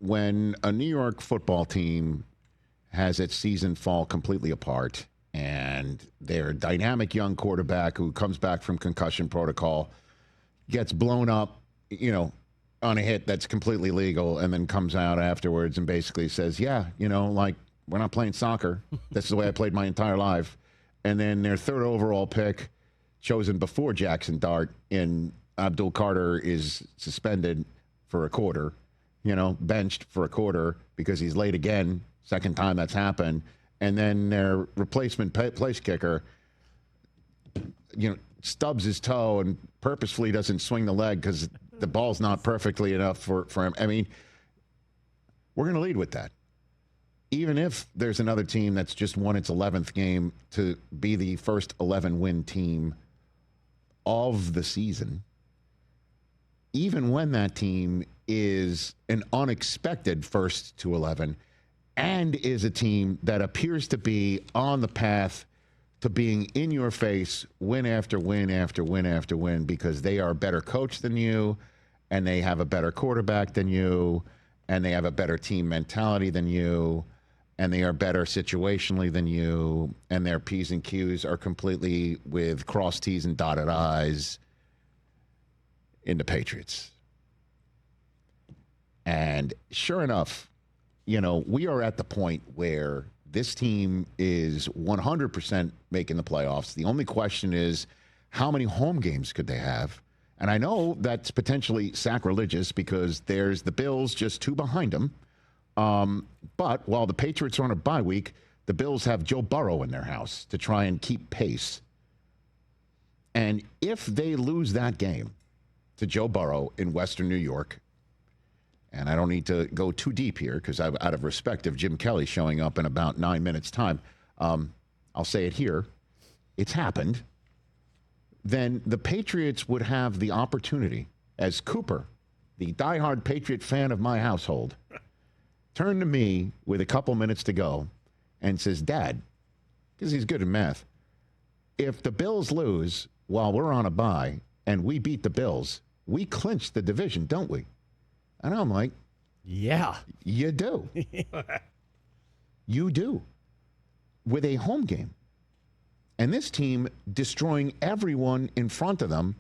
when a New York football team has its season fall completely apart and their dynamic young quarterback who comes back from concussion protocol gets blown up, on a hit that's completely legal and then comes out afterwards and basically says, yeah, like, we're not playing soccer. This is the way I played my entire life. And then their third overall pick, chosen before Jaxson Dart, in Abdul Carter, is suspended for a quarter, benched for a quarter because he's late again, second time that's happened. And then their replacement place kicker, stubs his toe and purposefully doesn't swing the leg because the ball's not perfectly enough for him. I mean, we're going to lead with that. Even if there's another team that's just won its 11th game to be the first 11-win team of the season, even when that team is an unexpected first to 11 and is a team that appears to be on the path to being in your face win after win after win after win because they are a better coach than you and they have a better quarterback than you and they have a better team mentality than you and they are better situationally than you, and their P's and Q's are completely with crossed T's and dotted I's in the Patriots. And sure enough, we are at the point where this team is 100% making the playoffs. The only question is, how many home games could they have? And I know that's potentially sacrilegious because there's the Bills just 2 behind them. But while the Patriots are on a bye week, the Bills have Joe Burrow in their house to try and keep pace. And if they lose that game to Joe Burrow in Western New York, and I don't need to go too deep here because out of respect of Jim Kelly showing up in about 9 minutes' time, I'll say it here. It's happened. Then the Patriots would have the opportunity, as Cooper, the diehard Patriot fan of my household, turned to me with a couple minutes to go and says, Dad, because he's good at math, if the Bills lose while we're on a bye and we beat the Bills, we clinch the division, don't we? And I'm like, yeah, you do. You do. With a home game. And this team destroying everyone in front of them,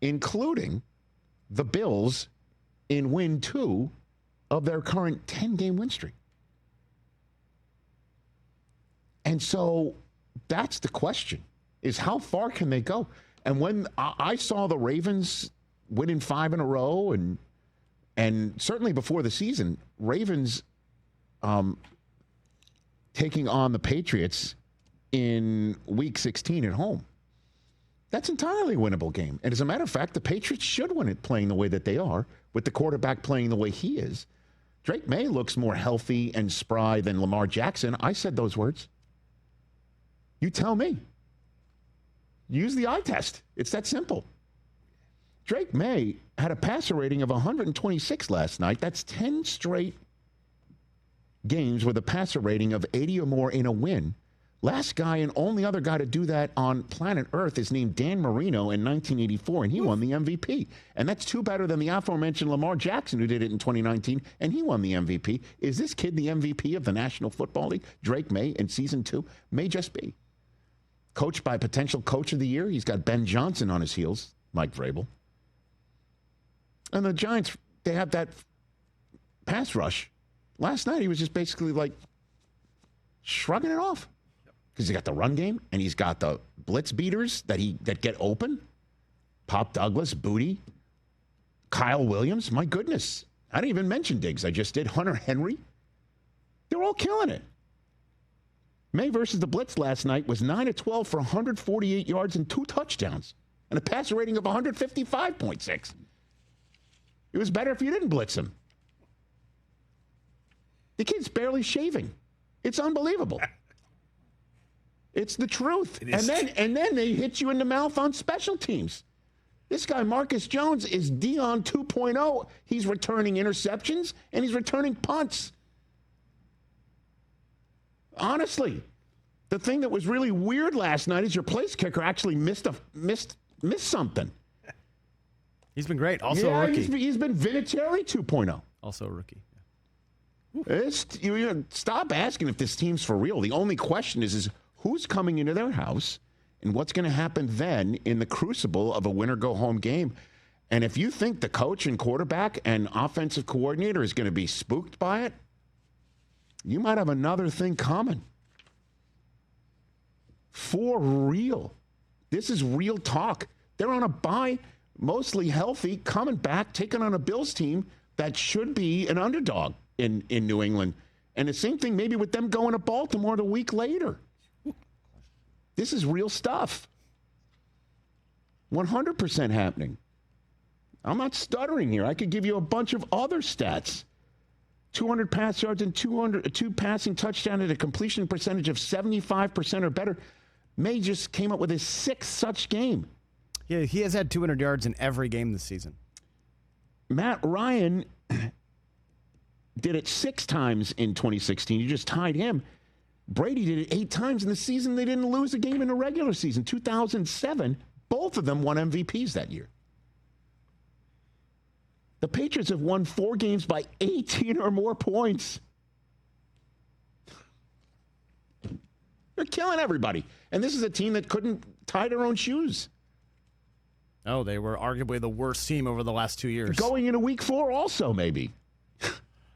including the Bills in win 2 of their current 10-game win streak. And so that's the question, is how far can they go? And when I saw the Ravens winning 5 in a row, and certainly before the season, Ravens taking on the Patriots in Week 16 at home, that's entirely a winnable game. And as a matter of fact, the Patriots should win it playing the way that they are, with the quarterback playing the way he is. Drake Maye looks more healthy and spry than Lamar Jackson. I said those words. You tell me. Use the eye test. It's that simple. Drake Maye had a passer rating of 126 last night. That's 10 straight games with a passer rating of 80 or more in a win. Last guy and only other guy to do that on planet Earth is named Dan Marino in 1984, and he won the MVP. And that's 2 better than the aforementioned Lamar Jackson, who did it in 2019, and he won the MVP. Is this kid the MVP of the National Football League? Drake Maye in Season 2? May just be. Coached by potential Coach of the Year. He's got Ben Johnson on his heels, Mike Vrabel. And the Giants, they have that pass rush. Last night, he was just basically like shrugging it off. Because he's got the run game, and he's got the blitz beaters that get open. Pop Douglas, Booty, Kyle Williams. My goodness. I didn't even mention Diggs. I just did. Hunter Henry. They're all killing it. Maye versus the blitz last night was 9 of 12 for 148 yards and 2 touchdowns. And a passer rating of 155.6. It was better if you didn't blitz him. The kid's barely shaving. It's unbelievable. It's the truth. And then they hit you in the mouth on special teams. This guy, Marcus Jones, is Dion 2.0. He's returning interceptions, and he's returning punts. Honestly, the thing that was really weird last night is your place kicker actually missed something. He's been great. Also a rookie. He's been Vinatieri 2.0. Also a rookie. Stop asking if this team's for real. The only question is who's coming into their house and what's going to happen then in the crucible of a win-or-go-home game. And if you think the coach and quarterback and offensive coordinator is going to be spooked by it, you might have another thing coming. For real. This is real talk. They're on a bye, mostly healthy, coming back, taking on a Bills team that should be an underdog in New England. And the same thing maybe with them going to Baltimore the week later. This is real stuff. 100% happening. I'm not stuttering here. I could give you a bunch of other stats. 200 pass yards and 2 passing touchdowns at a completion percentage of 75% or better. Maye just came up with his 6th such game. Yeah, he has had 200 yards in every game this season. Matt Ryan did it 6 times in 2016. You just tied him. Brady did it 8 times in the season. They didn't lose a game in the regular season. 2007, both of them won MVPs that year. The Patriots have won 4 games by 18 or more points. They're killing everybody. And this is a team that couldn't tie their own shoes. Oh, they were arguably the worst team over the last 2 years. Going into week 4 also, maybe.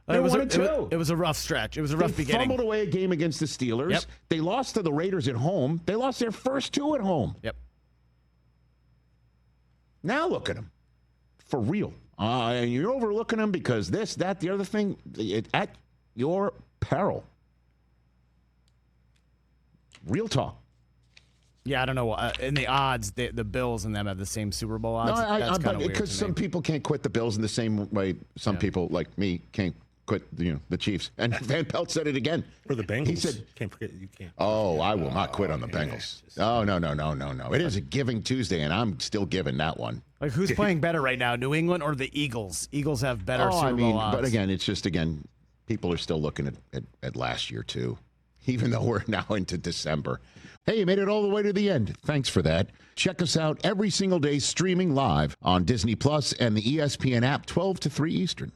It was a rough stretch. It was a rough beginning. They fumbled away a game against the Steelers. Yep. They lost to the Raiders at home. They lost their first 2 at home. Yep. Now look at them. For real. And you're overlooking them because this, that, the other thing, at your peril. Real talk. Yeah, I don't know. In the odds, the Bills and them have the same Super Bowl odds. That's kind of weird. Because some people can't quit the Bills in the same way some people like me can't quit the Chiefs. And Van Pelt said it again. Or the Bengals. He said, can't forget you can't. Oh, I will not quit on the Bengals. Oh, no. It is a Giving Tuesday, and I'm still giving that one. Like, who's playing better right now, New England or the Eagles? Eagles have better Super Bowl odds. But again, it's just, people are still looking at last year, too, even though we're now into December. Hey, you made it all the way to the end. Thanks for that. Check us out every single day streaming live on Disney Plus and the ESPN app, 12 to 3 Eastern.